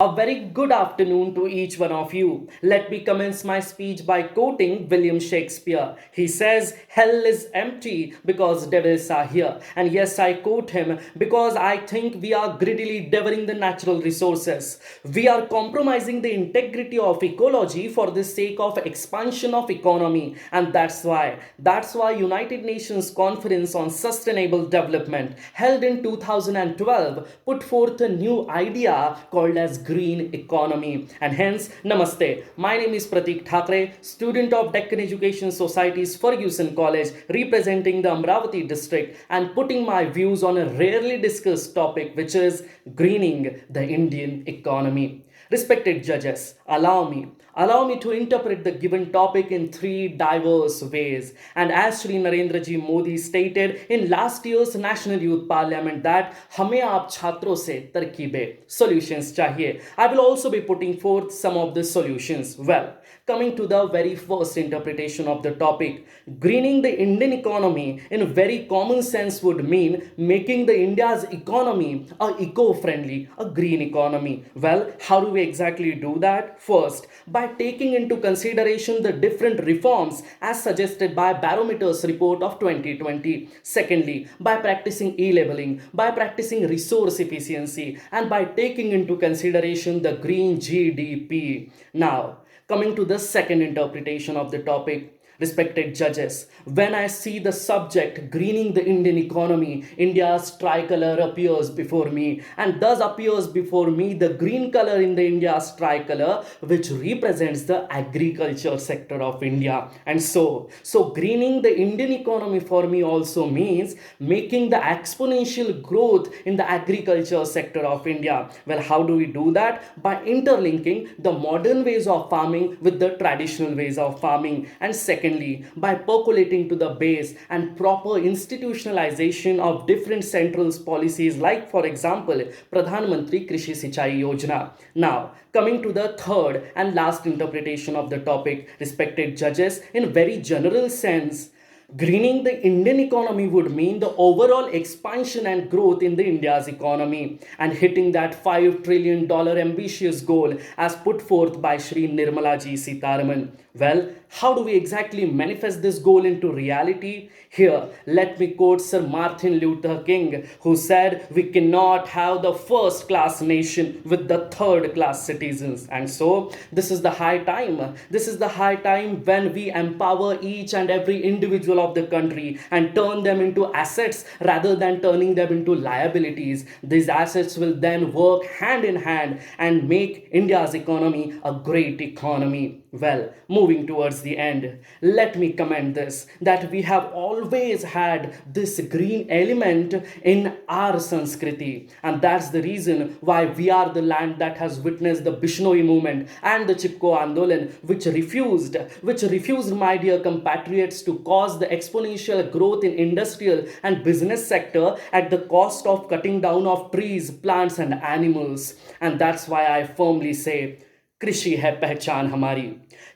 A very good afternoon to each one of you. Let me commence my speech by quoting William Shakespeare. He says, "Hell is empty because devils are here." And yes, I quote him because I think we are greedily devouring the natural resources. We are compromising the integrity of ecology for the sake of expansion of economy. And that's why United Nations Conference on Sustainable Development held in 2012 put forth a new idea called as green economy. And hence, namaste. My name is Pratik Thakre, student of Deccan Education Society's Ferguson College, representing the Amravati district and putting my views on a rarely discussed topic, which is greening the Indian economy. Respected judges, allow me to interpret the given topic in three diverse ways. And as Shri Narendra Ji Modi stated in last year's National Youth Parliament that हमें आप छात्रों से तरकीबें solutions चाहिए. I will also be putting forth some of the solutions. Well, coming to the very first interpretation of the topic, greening the Indian economy in a very common sense would mean making the India's economy a eco-friendly, a green economy. Well, how do we exactly do that? First, by taking into consideration the different reforms as suggested by Barometer's report of 2020. Secondly, by practicing e-labeling, by practicing resource efficiency, and by taking into consideration the green GDP. Now, coming to the second interpretation of the topic, respected judges, when I see the subject greening the Indian economy, India's tricolor appears before me, and thus appears before me the green color in the India's tricolor, which represents the agriculture sector of India. And so greening the Indian economy for me also means making the exponential growth in the agriculture sector of India. Well, how do we do that? By interlinking the modern ways of farming with the traditional ways of farming. And secondly, by percolating to the base and proper institutionalization of different central policies, like for example Pradhan Mantri Krishi Sinchai Yojana. Now, coming to the third and last interpretation of the topic, respected judges, in very general sense, greening the Indian economy would mean the overall expansion and growth in the India's economy and hitting that $5 trillion ambitious goal as put forth by Shri Nirmala Ji Sitaraman. Well, how do we exactly manifest this goal into reality? Here, let me quote Sir Martin Luther King, who said, "We cannot have the first class nation with the third class citizens." And so, this is the high time. This is the high time when we empower each and every individual of the country and turn them into assets rather than turning them into liabilities. These assets will then work hand in hand and make India's economy a great economy. Well, moving towards the end, let me comment this, that we have always had this green element in our Sanskriti, and that's the reason why we are the land that has witnessed the Bishnoi movement and the Chipko Andolan, which refused, my dear compatriots, to cause the exponential growth in industrial and business sector at the cost of cutting down of trees, plants and animals. And that's why I firmly say, कृषि है पहचान हमारी,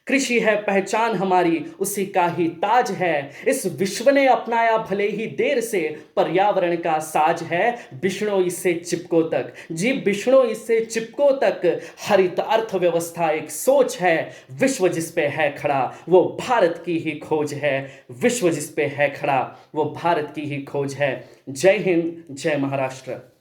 कृषि है पहचान हमारी, उसी का ही ताज है। इस विश्व ने अपनाया भले ही देर से, पर्यावरण का साज है बिश्नोई से चिपको तक। जी, बिश्नोई से चिपको तक हरित अर्थव्यवस्था एक सोच है। विश्व जिस पे है खड़ा वो भारत की ही खोज है। विश्व जिस पे है खड़ा वो भारत की ही खोज है। जय हिंद, जय महाराष्ट्र।